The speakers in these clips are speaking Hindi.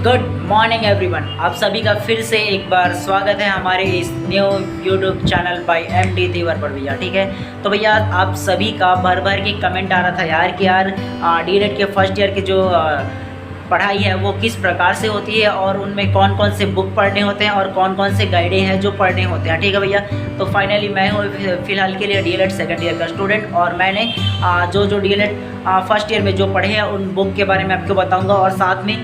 गुड मॉर्निंग एवरीवन, आप सभी का फिर से एक बार स्वागत है हमारे इस new YouTube channel by MD Dhivar पर भैया। ठीक है, तो भैया आप सभी का भर भर के कमेंट आ रहा था यार कि यार डीएलएड के फर्स्ट ईयर के जो पढ़ाई है वो किस प्रकार से होती है और उनमें कौन कौन से बुक पढ़ने होते हैं और कौन कौन से गाइडें हैं जो पढ़ने होते हैं। ठीक है भैया, तो फाइनली मैं हूँ फिलहाल के लिए डीएलएड सेकंड ईयर का स्टूडेंट और मैंने जो डीएलएड फर्स्ट ईयर में जो पढ़े हैं उन बुक के बारे में आपको बताऊंगा और साथ में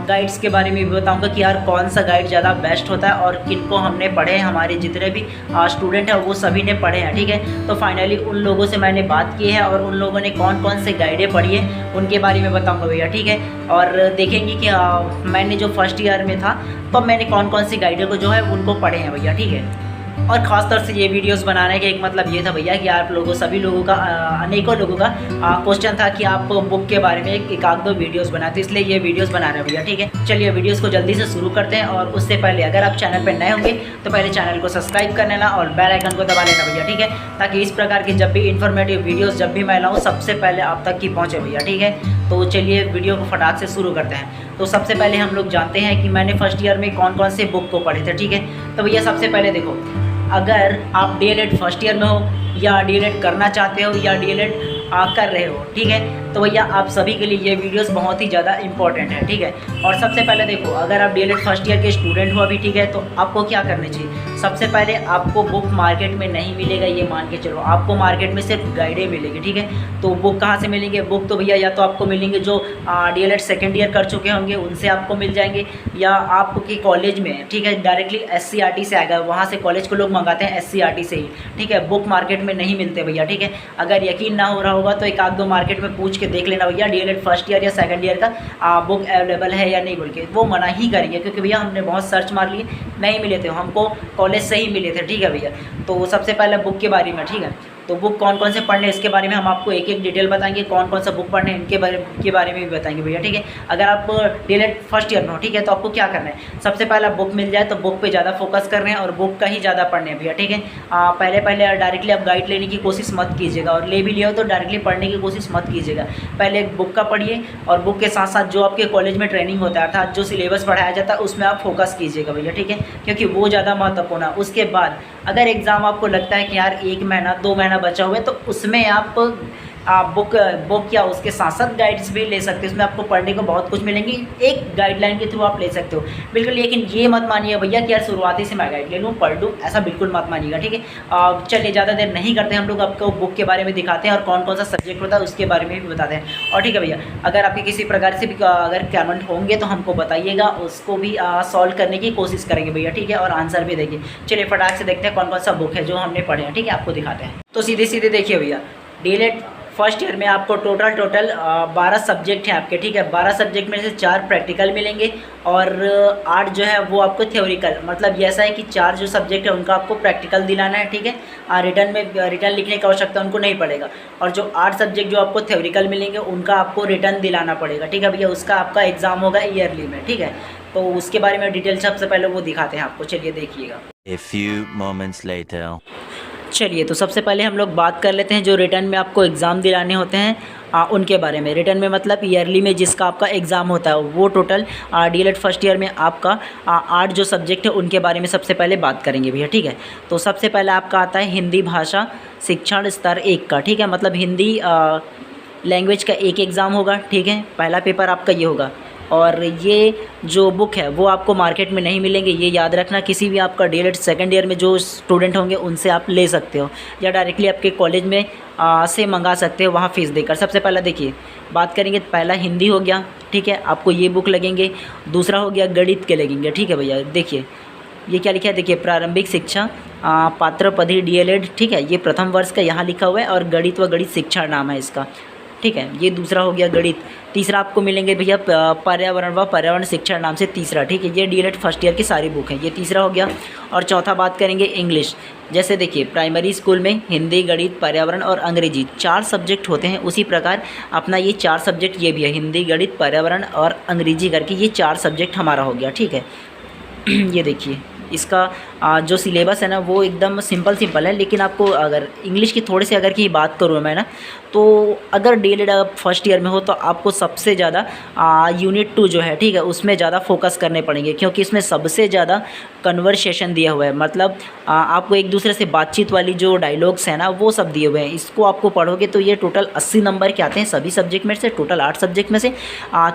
गाइड्स के बारे में भी बताऊंगा कि यार कौन सा गाइड ज़्यादा बेस्ट होता है और किनको हमने पढ़े हैं। हमारे जितने भी स्टूडेंट हैं वो सभी ने पढ़े हैं। ठीक है, तो फाइनली उन लोगों से मैंने बात की है और उन लोगों ने कौन कौन से गाइडें पढ़ी है उनके बारे में बताऊंगा भैया। ठीक है, और देखेंगे कि मैंने जो फर्स्ट ईयर में था तो मैंने कौन कौन सी गाइडें को जो है उनको पढ़े हैं भैया। ठीक है, और ख़ास तौर से ये वीडियोस बनाने का एक मतलब ये था भैया कि आप लोगों सभी लोगों का अनेकों लोगों का क्वेश्चन था कि आप बुक के बारे में एक आध दो वीडियोस बनाते, तो इसलिए ये वीडियोस बना रहे हैं भैया। ठीक है, चलिए वीडियोस को जल्दी से शुरू करते हैं और उससे पहले अगर आप चैनल पर नए होंगे तो पहले चैनल को सब्सक्राइब कर लेना और बेल आइकन को दबा लेना भैया। ठीक है, ताकि इस प्रकार की जब भी इन्फॉर्मेटिव वीडियोज़ जब भी मैं लाऊँ सबसे पहले आप तक की पहुँचे भैया। ठीक है, तो चलिए वीडियो को फटाक से शुरू करते हैं। तो सबसे पहले हम लोग जानते हैं कि मैंने फर्स्ट ईयर में कौन कौन से बुक को पढ़े थे। ठीक है, तो भैया सबसे पहले देखो, अगर आप डीएलएड फर्स्ट ईयर में हो या डीएलएड करना चाहते हो या डीएलएड कर रहे हो, ठीक है, तो भैया आप सभी के लिए ये वीडियोस बहुत ही ज़्यादा इंपॉर्टेंट है। ठीक है, और सबसे पहले देखो, अगर आप डीएलएड फर्स्ट ईयर के स्टूडेंट हो अभी, ठीक है, तो आपको क्या करना चाहिए। सबसे पहले आपको बुक मार्केट में नहीं मिलेगा, ये मान के चलो, आपको मार्केट में सिर्फ गाइडें मिलेगी। ठीक है, तो बुक कहाँ से मिलेंगे? बुक तो भैया या तो आपको मिलेंगे जो डीएलएड सेकेंड ईयर कर चुके होंगे उनसे आपको मिल जाएंगे, या आपके कॉलेज में, ठीक है, डायरेक्टली SCERT से आएगा, वहाँ से कॉलेज को लोग मंगाते हैं SCERT से ही। ठीक है, बुक मार्केट में नहीं मिलते भैया। ठीक है, अगर यकीन ना हो रहा होगा तो एक आध दो मार्केट में पूछ के देख लेना भैया, डीएलएड फर्स्ट ईयर या सेकंड ईयर का बुक अवेलेबल है या नहीं बोल के। वो मना ही करेंगे क्योंकि भैया हमने बहुत सर्च मार लिए, नहीं मिले थे, हमको कॉलेज से ही मिले थे। ठीक है भैया, तो सबसे पहले बुक के बारे में, ठीक है, तो बुक कौन कौन से पढ़ने इसके बारे में हम आपको एक एक डिटेल बताएंगे, कौन कौन सा बुक पढ़ने इनके बारे में भी बताएंगे भैया। ठीक है, अगर आप डीएलएड फर्स्ट ईयर में हो, ठीक है, तो आपको क्या करना है, सबसे पहला बुक मिल जाए तो बुक पे ज़्यादा फोकस कर रहे हैं और बुक का ही ज़्यादा पढ़ने हैं भैया। ठीक है, पहले डायरेक्टली आप गाइड लेने की कोशिश मत कीजिएगा और ले भी लिया हो तो डायरेक्टली पढ़ने की कोशिश मत कीजिएगा। पहले बुक का पढ़िए और बुक के साथ साथ जो आपके कॉलेज में ट्रेनिंग होता है अर्थात जो सिलेबस पढ़ाया जाता है उसमें आप फोकस कीजिएगा भैया। ठीक है, क्योंकि वो ज़्यादा महत्वपूर्ण है। उसके बाद अगर एग्ज़ाम आपको लगता है कि यार 1 महीना 2 महीना बचा हुआ है तो उसमें आप बुक या उसके साथ साथ गाइड्स भी ले सकते हो। उसमें आपको पढ़ने को बहुत कुछ मिलेंगी, एक गाइडलाइन के थ्रू आप ले सकते हो बिल्कुल। लेकिन ये मत मानिए भैया कि यार शुरुआती से मैं गाइड ले लूँ पढ़ लूँ, ऐसा बिल्कुल मत मानिएगा। ठीक है, चलिए ज़्यादा देर नहीं करते, हम लोग आपको बुक के बारे में दिखाते हैं और कौन कौन सा सब्जेक्ट होता है उसके बारे में भी बताते हैं। और ठीक है भैया, अगर आपके किसी प्रकार से भी अगर कमेंट होंगे तो हमको बताइएगा, उसको भी सॉल्व करने की कोशिश करेंगे भैया। ठीक है, और आंसर भी देंगे। चलिए फटाक से देखते हैं कौन कौन सा बुक है जो हमने पढ़े हैं। ठीक है, आपको दिखाते हैं। तो सीधे सीधे देखिए भैया, डीएलएड फर्स्ट ईयर में आपको टोटल 12 सब्जेक्ट हैं आपके। ठीक है, 12 सब्जेक्ट में से 4 प्रैक्टिकल मिलेंगे और 8 जो है वो आपको थ्योरिकल। मतलब ये ऐसा है कि 4 जो सब्जेक्ट है उनका आपको प्रैक्टिकल दिलाना है। ठीक है, रिटर्न लिखने की आवश्यकता उनको नहीं पड़ेगा। और जो 8 सब्जेक्ट जो आपको थ्योरिकल मिलेंगे उनका आपको रिटर्न दिलाना पड़ेगा। ठीक है भैया, उसका आपका एग्ज़ाम होगा ईयरली में। ठीक है, तो उसके बारे में डिटेल सबसे पहले वो दिखाते हैं आपको। चलिए देखिएगा। A few moments later. चलिए, तो सबसे पहले हम लोग बात कर लेते हैं जो रिटर्न में आपको एग्ज़ाम दिलाने होते हैं उनके बारे में। रिटर्न में मतलब ईयरली में जिसका आपका एग्ज़ाम होता है वो टोटल डीएलएड फर्स्ट ईयर में आपका 8 जो सब्जेक्ट है उनके बारे में सबसे पहले बात करेंगे भैया। ठीक है, तो सबसे पहले आपका आता है हिंदी भाषा शिक्षण स्तर 1 का। ठीक है, मतलब हिंदी लैंग्वेज का एक एग्ज़ाम होगा। ठीक है, पहला पेपर आपका ये होगा और ये जो बुक है वो आपको मार्केट में नहीं मिलेंगे, ये याद रखना। किसी भी आपका डीएलएड सेकंड ईयर में जो स्टूडेंट होंगे उनसे आप ले सकते हो या डायरेक्टली आपके कॉलेज में से मंगा सकते हो वहाँ फ़ीस देकर। सबसे पहला देखिए बात करेंगे, पहला हिंदी हो गया। ठीक है, आपको ये बुक लगेंगे। दूसरा हो गया गणित के लगेंगे। ठीक है भैया, देखिए ये क्या लिखा है, देखिए प्रारंभिक शिक्षा पात्र पदी डीएलएड। ठीक है, ये प्रथम वर्ष का यहाँ लिखा हुआ है और गणित व गणित शिक्षा नाम है इसका। ठीक है, ये दूसरा हो गया गणित। तीसरा आपको मिलेंगे भैया पर्यावरण व पर्यावरण शिक्षण नाम से तीसरा। ठीक है, ये डीएलएड फर्स्ट ईयर की सारी बुक है, ये तीसरा हो गया। और चौथा बात करेंगे इंग्लिश। जैसे देखिए प्राइमरी स्कूल में हिंदी गणित पर्यावरण और अंग्रेजी 4 सब्जेक्ट होते हैं, उसी प्रकार अपना ये 4 सब्जेक्ट ये भी है, हिंदी गणित पर्यावरण और अंग्रेजी करके ये 4 सब्जेक्ट हमारा हो गया। ठीक है, ये देखिए इसका जो सिलेबस है ना वो एकदम सिंपल है, लेकिन आपको अगर इंग्लिश की थोड़ी सी अगर की बात करूँ मैं ना तो अगर डीएलएड आप फर्स्ट ईयर में हो तो आपको सबसे ज़्यादा यूनिट 2 जो है, ठीक है, उसमें ज़्यादा फोकस करने पड़ेंगे, क्योंकि इसमें सबसे ज़्यादा कन्वर्सेशन दिया हुआ है। मतलब आपको एक दूसरे से बातचीत वाली जो डायलॉग्स हैं ना, वो सब दिए हुए हैं। इसको आपको पढ़ोगे तो ये टोटल 80 नंबर के आते हैं सभी सब्जेक्ट में से। टोटल 8 सब्जेक्ट में से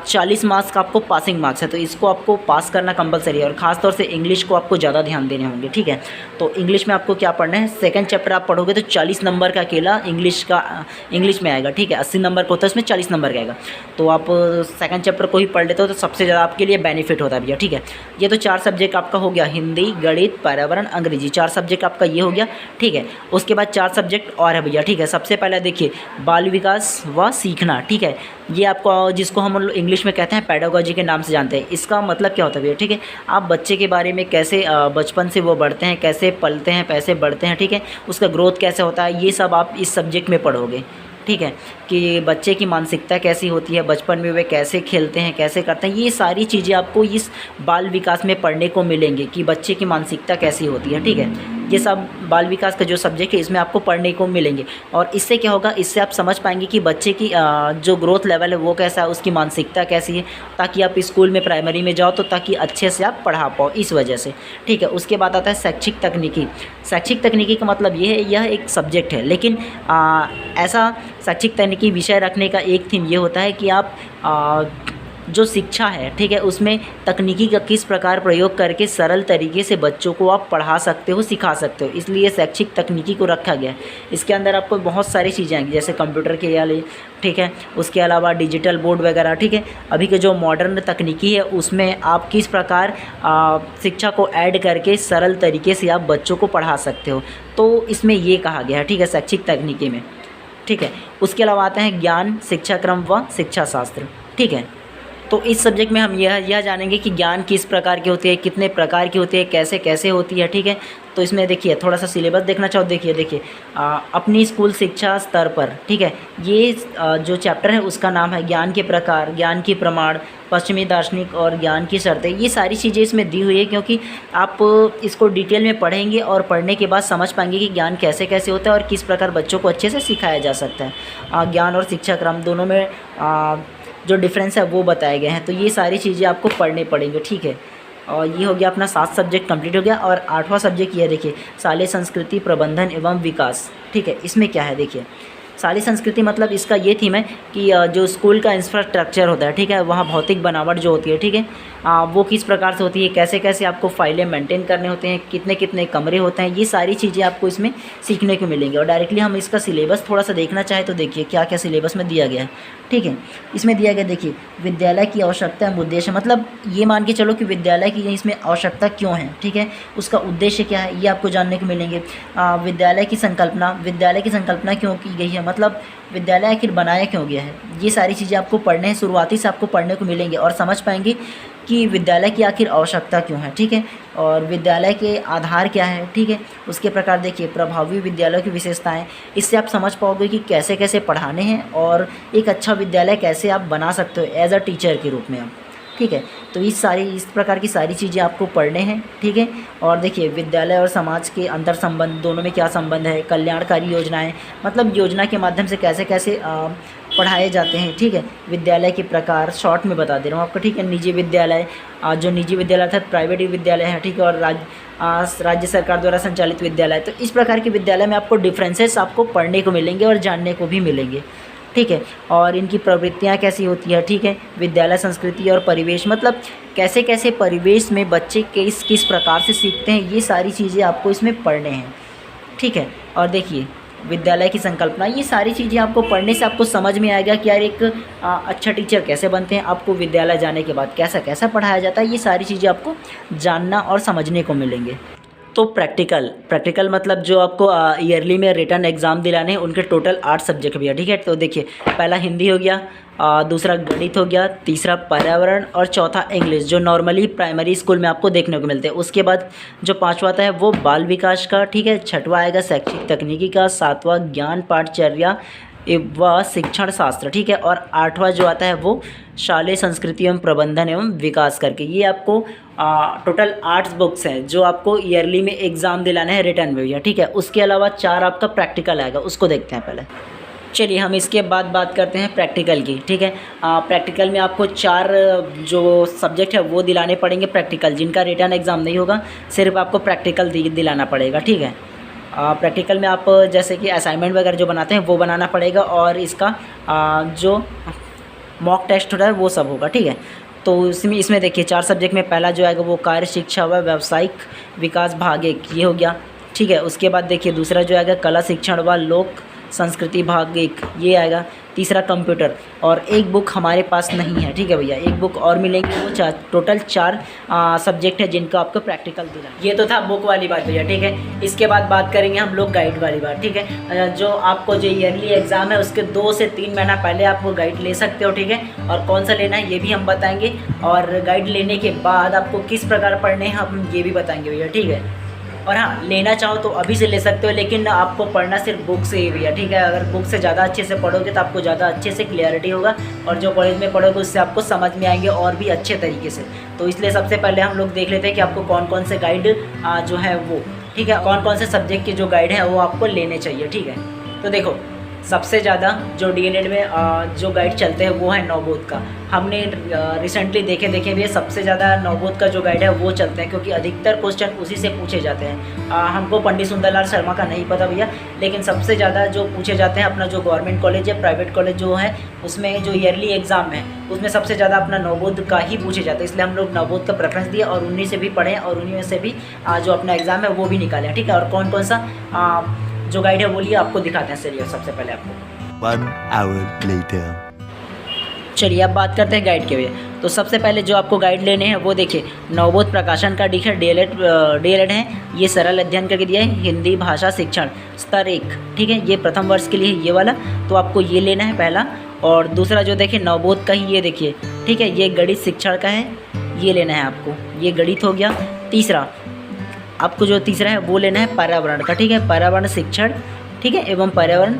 40 मार्क्स का आपको पासिंग मार्क्स है, तो इसको आपको पास करना कंपलसरी है। और ख़ासतौर से इंग्लिश को आपको ज़्यादा ध्यान देने होंगे, ठीक है। तो इंग्लिश में आपको क्या पढ़ना है, सेकंड चैप्टर आप पढ़ोगे तो 40 नंबर का अकेला इंग्लिश में आएगा, ठीक है। 80 नंबर का होता है, उसमें 40 नंबर का आएगा। तो आप सेकंड चैप्टर को ही पढ़ लेते हो तो सबसे ज़्यादा आपके लिए बेनिफिट होता है भैया, ठीक है। ये तो 4 सब्जेक्ट आपका हो गया, हिंदी, गणित, पर्यावरण, अंग्रेजी, 4 सब्जेक्ट आपका ये हो गया, ठीक है। उसके बाद 4 सब्जेक्ट और है भैया, ठीक है। सबसे पहले देखिए बाल विकास व सीखना, ठीक है। ये आपको, जिसको हम इंग्लिश में कहते हैं पेडागोजी के नाम से जानते हैं। इसका मतलब क्या होता है भैया, ठीक है। आप बच्चे के बारे में कैसे बचपन से वो बढ़ते हैं, कैसे पलते हैं, कैसे बढ़ते हैं, ठीक है, उसका ग्रोथ कैसे होता है, ये सब आप इस सब्जेक्ट में पढ़ोगे, ठीक है। कि बच्चे की मानसिकता कैसी होती है, बचपन में वे कैसे खेलते हैं, कैसे करते हैं, ये सारी चीज़ें आपको इस बाल विकास में पढ़ने को मिलेंगी कि बच्चे की मानसिकता कैसी होती है, ठीक है। ये सब बाल विकास का जो सब्जेक्ट है इसमें आपको पढ़ने को मिलेंगे। और इससे क्या होगा, इससे आप समझ पाएंगे कि बच्चे की जो ग्रोथ लेवल है वो कैसा है, उसकी मानसिकता कैसी है, ताकि आप स्कूल में प्राइमरी में जाओ तो ताकि अच्छे से आप पढ़ा पाओ, इस वजह से, ठीक है। उसके बाद आता है शैक्षिक तकनीकी। शैक्षिक तकनीकी का मतलब ये है, यह एक सब्जेक्ट है, लेकिन ऐसा शैक्षिक तकनीकी विषय रखने का एक थीम ये होता है कि आप जो शिक्षा है, ठीक है, उसमें तकनीकी का किस प्रकार प्रयोग करके सरल तरीके से बच्चों को आप पढ़ा सकते हो, सिखा सकते हो, इसलिए शैक्षिक तकनीकी को रखा गया है। इसके अंदर आपको बहुत सारी चीज़ें आएंगी, जैसे कंप्यूटर के वाले, ठीक है, उसके अलावा डिजिटल बोर्ड वगैरह, ठीक है। अभी के जो मॉडर्न तकनीकी है उसमें आप किस प्रकार शिक्षा को ऐड करके सरल तरीके से आप बच्चों को पढ़ा सकते हो, तो इसमें ये कहा गया है, ठीक है, शैक्षिक तकनीकी में, ठीक है। उसके अलावा आते हैं ज्ञान, शिक्षा क्रम व शिक्षा शास्त्र, ठीक है। तो इस सब्जेक्ट में हम यह जानेंगे कि ज्ञान किस प्रकार की होती है, कितने प्रकार की होती है, कैसे कैसे होती है, ठीक है। तो इसमें देखिए थोड़ा सा सिलेबस देखना चाहो, देखिए अपनी स्कूल शिक्षा स्तर पर, ठीक है, ये जो चैप्टर है उसका नाम है ज्ञान के प्रकार, ज्ञान की प्रमाण, पश्चिमी दार्शनिक और ज्ञान की शर्तें। ये सारी चीज़ें इसमें दी हुई है, क्योंकि आप इसको डिटेल में पढ़ेंगे और पढ़ने के बाद समझ पाएंगे कि ज्ञान कैसे कैसे होता है और किस प्रकार बच्चों को अच्छे से सिखाया जा सकता है। ज्ञान और शिक्षा क्रम दोनों में जो डिफरेंस है वो बताए गए हैं। तो ये सारी चीज़ें आपको पढ़ने पड़ेंगे, ठीक है। और ये हो गया अपना 7 सब्जेक्ट कंप्लीट हो गया। और 8वां सब्जेक्ट ये देखिए शालेय संस्कृति, प्रबंधन एवं विकास, ठीक है। इसमें क्या है देखिए, शालेय संस्कृति मतलब इसका ये थीम है कि जो स्कूल का इंफ्रास्ट्रक्चर होता है, ठीक है, वहाँ भौतिक बनावट जो होती है, ठीक है, वो किस प्रकार से होती है, कैसे कैसे आपको फाइलें मेंटेन करने होते हैं, कितने कितने कमरे होते हैं, ये सारी चीज़ें आपको इसमें सीखने को मिलेंगी। और डायरेक्टली हम इसका सिलेबस थोड़ा सा देखना चाहें तो देखिए क्या क्या सिलेबस में दिया गया है, ठीक है। इसमें दिया गया देखिए विद्यालय की आवश्यकता एवं उद्देश्य, मतलब ये मान के चलो कि विद्यालय की इसमें आवश्यकता क्यों है, ठीक है, उसका उद्देश्य क्या है, ये आपको जानने को मिलेंगे। विद्यालय की संकल्पना क्यों की गई है, मतलब विद्यालय आखिर बनाया क्यों गया है, ये सारी चीज़ें आपको पढ़ने हैं, शुरुआती से आपको पढ़ने को मिलेंगे और समझ पाएंगे कि विद्यालय की आखिर आवश्यकता क्यों है, ठीक है, और विद्यालय के आधार क्या है, ठीक है। उसके प्रकार देखिए प्रभावी विद्यालय की विशेषताएं, इससे आप समझ पाओगे कि कैसे कैसे पढ़ाने हैं और एक अच्छा विद्यालय कैसे आप बना सकते हो एज अ टीचर के रूप में आप, ठीक है। तो इस प्रकार की सारी चीज़ें आपको पढ़ने हैं, ठीक है। और देखिए विद्यालय और समाज के अंतर संबंध, दोनों में क्या संबंध है, कल्याणकारी योजनाएं, मतलब योजना के माध्यम से कैसे कैसे पढ़ाए जाते हैं, ठीक है। विद्यालय के प्रकार शॉर्ट में बता दे रहा हूँ आपको, ठीक है। निजी विद्यालय, जो निजी विद्यालय अर्थात प्राइवेट विद्यालय है, ठीक है, और राज्य सरकार द्वारा संचालित विद्यालय। तो इस प्रकार के विद्यालय में आपको डिफरेंसेस आपको पढ़ने को मिलेंगे और जानने को भी मिलेंगे, ठीक है। और इनकी प्रवृत्तियाँ कैसी होती है, ठीक है। विद्यालय संस्कृति और परिवेश, मतलब कैसे कैसे परिवेश में बच्चे किस प्रकार से सीखते हैं, ये सारी चीज़ें आपको इसमें पढ़ने हैं, ठीक है। और देखिए विद्यालय की संकल्पना, ये सारी चीज़ें आपको पढ़ने से आपको समझ में आएगा कि यार एक अच्छा टीचर कैसे बनते हैं, आपको विद्यालय जाने के बाद कैसा कैसा पढ़ाया जाता है, ये सारी चीज़ें आपको जानना और समझने को मिलेंगे। तो प्रैक्टिकल मतलब जो आपको ईयरली में रिटर्न एग्ज़ाम दिलाने हैं, उनके टोटल 8 सब्जेक्ट भैया, ठीक है। तो देखिए पहला हिंदी हो गया, दूसरा गणित हो गया, तीसरा पर्यावरण और चौथा इंग्लिश, जो नॉर्मली प्राइमरी स्कूल में आपको देखने को मिलते हैं। उसके बाद जो 5वां आता है वो बाल विकास का, ठीक है। 6वां आएगा शैक्षिक तकनीकी का, 7वां ज्ञान पाठचर्या व शिक्षण शास्त्र, ठीक है। और 8वां जो आता है वो शालेय संस्कृति एवं प्रबंधन एवं विकास करके। ये आपको टोटल 8 बुक्स हैं जो आपको ईयरली में एग्ज़ाम दिलाना है रिटर्न में भैया, ठीक है। उसके अलावा 4 आपका प्रैक्टिकल आएगा, उसको देखते हैं पहले। चलिए हम इसके बाद बात करते हैं प्रैक्टिकल की, ठीक है। प्रैक्टिकल में आपको 4 जो सब्जेक्ट है वो दिलाने पड़ेंगे प्रैक्टिकल, जिनका रिटन एग्ज़ाम नहीं होगा, सिर्फ आपको प्रैक्टिकल दिलाना पड़ेगा, ठीक है। प्रैक्टिकल में आप जैसे कि असाइनमेंट वगैरह जो बनाते हैं वो बनाना पड़ेगा, और इसका जो मॉक टेस्ट होता है वो सब होगा, ठीक है। तो इसमें देखिए 4 सब्जेक्ट में पहला जो आएगा वो कार्य शिक्षा व व्यावसायिक विकास भाग 1 ये हो गया, ठीक है। उसके बाद देखिए दूसरा जो आएगा कला शिक्षण व लोक संस्कृति भाग 1 ये आएगा। तीसरा कंप्यूटर, और एक बुक हमारे पास नहीं है, ठीक है भैया, एक बुक और मिलेंगी। वो टोटल 4 सब्जेक्ट है जिनका आपको प्रैक्टिकल दिला। ये तो था बुक वाली बात भैया, ठीक है। इसके बाद बात करेंगे हम लोग गाइड वाली बात, ठीक है। जो आपको जो ईयरली एग्ज़ाम है उसके 2 से 3 महीना पहले आप वो गाइड ले सकते हो, ठीक है। और कौन सा लेना है ये भी हम बताएँगे, और गाइड लेने के बाद आपको किस प्रकार पढ़ने हैं हम ये भी बताएँगे भैया, ठीक है। और हाँ, लेना चाहो तो अभी से ले सकते हो, लेकिन आपको पढ़ना सिर्फ बुक से ही भैया, ठीक है। अगर बुक से ज़्यादा अच्छे से पढ़ोगे तो आपको ज़्यादा अच्छे से क्लियरिटी होगा, और जो कॉलेज में पढ़ोगे उससे आपको समझ में आएंगे और भी अच्छे तरीके से। तो इसलिए सबसे पहले हम लोग देख लेते हैं कि आपको कौन कौन से गाइड जो है वो, ठीक है, कौन कौन से सब्जेक्ट के जो गाइड है वो आपको लेने चाहिए, ठीक है। तो देखो सबसे ज़्यादा जो डीएलएड में जो गाइड चलते हैं वो है नवबोध का। हमने रिसेंटली देखे भी सबसे ज़्यादा नवबोध का जो गाइड है वो चलते हैं, क्योंकि अधिकतर क्वेश्चन उसी से पूछे जाते हैं। हमको पंडित सुंदरलाल शर्मा का नहीं पता भैया, लेकिन सबसे ज़्यादा जो पूछे जाते हैं अपना जो गवर्नमेंट कॉलेज या प्राइवेट कॉलेज जो है उसमें जो ईयरली एग्ज़ाम है उसमें सबसे ज़्यादा अपना नवबोध का ही पूछे जाते हैं। इसलिए हम लोग नवबोध का प्रेफरेंस दिए और उन्हीं से भी पढ़ें और उन्हीं में से भी जो अपना एग्ज़ाम है वो भी निकालें, ठीक है। और कौन कौन सा जो गाइड है बोलिए आपको दिखाते हैं। चलिए सबसे पहले आपको 1 hour later. चलिए अब बात करते हैं गाइड के लिए। तो सबसे पहले जो आपको गाइड लेने हैं वो देखिए नवबोध प्रकाशन का डीएलएड है। ये सरल अध्ययन करके दिया है, हिंदी भाषा शिक्षण स्तर 1, ठीक है। ये प्रथम वर्ष के लिए ये वाला, तो आपको ये लेना है पहला। और दूसरा जो देखिए नवबोध का ही ये देखिए, ठीक है, ये गणित शिक्षण का है, ये लेना है आपको, ये गणित हो गया। तीसरा आपको जो तीसरा है वो लेना है पर्यावरण का, ठीक है, पर्यावरण शिक्षण, ठीक है, एवं पर्यावरण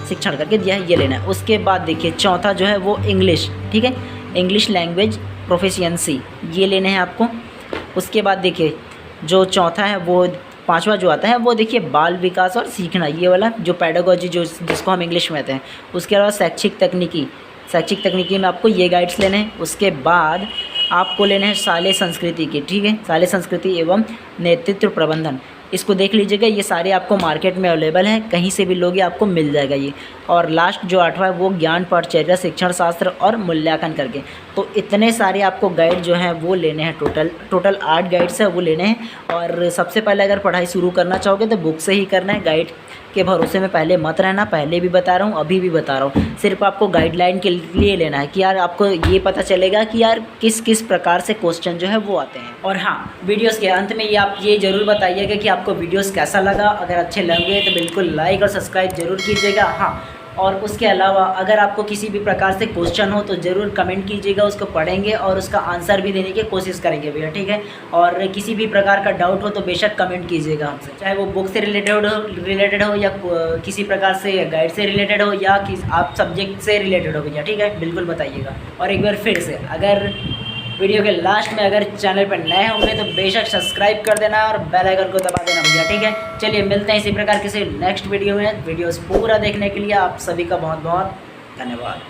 शिक्षण करके दिया है, ये लेना है। उसके बाद देखिए चौथा जो है वो इंग्लिश, ठीक है, इंग्लिश लैंग्वेज प्रोफिशिएंसी ये लेने हैं आपको। उसके बाद देखिए जो चौथा है वो 5वां जो आता है वो देखिए बाल विकास और सीखना, ये वाला जो पेडागोजी जिसको हम इंग्लिश में कहते हैं। उसके अलावा शैक्षिक तकनीकी में आपको ये गाइड्स लेने हैं। उसके बाद आपको लेना है शालेय संस्कृति की, ठीक है, शालेय संस्कृति एवं नेतृत्व प्रबंधन, इसको देख लीजिएगा, ये सारे आपको मार्केट में अवेलेबल है, कहीं से भी लोगे आपको मिल जाएगा ये। और लास्ट जो 8वां है वो ज्ञान पाठचर्या शिक्षण शास्त्र और मूल्यांकन करके। तो इतने सारे आपको गाइड जो हैं वो लेने हैं, टोटल 8 गाइड्स है वो लेने हैं। और सबसे पहले अगर पढ़ाई शुरू करना चाहोगे तो बुक से ही करना है, गाइड के भरोसे में पहले मत रहना। पहले भी बता रहा हूँ, अभी भी बता रहा हूँ, सिर्फ आपको गाइडलाइन के लिए लेना है कि यार आपको ये पता चलेगा कि यार किस किस प्रकार से क्वेश्चन जो है वो आते हैं। और हाँ, वीडियोस के अंत में ये आप ये ज़रूर बताइएगा कि आपको वीडियोस कैसा लगा। अगर अच्छे लगे तो बिल्कुल लाइक और सब्सक्राइब ज़रूर कीजिएगा। हाँ, और उसके अलावा अगर आपको किसी भी प्रकार से क्वेश्चन हो तो ज़रूर कमेंट कीजिएगा, उसको पढ़ेंगे और उसका आंसर भी देने की कोशिश करेंगे भैया, ठीक है। और किसी भी प्रकार का डाउट हो तो बेशक कमेंट कीजिएगा हमसे, चाहे वो बुक से रिलेटेड हो या किसी प्रकार से गाइड से रिलेटेड हो या आप सब्जेक्ट से रिलेटेड हो भैया, ठीक है, बिल्कुल बताइएगा। और एक बार फिर से अगर वीडियो के लास्ट में अगर चैनल पर नए होंगे तो बेशक सब्सक्राइब कर देना और बेल आइकन को दबा देना भैया, ठीक है। चलिए मिलते हैं इसी प्रकार किसी नेक्स्ट वीडियो में। वीडियोस पूरा देखने के लिए आप सभी का बहुत बहुत धन्यवाद।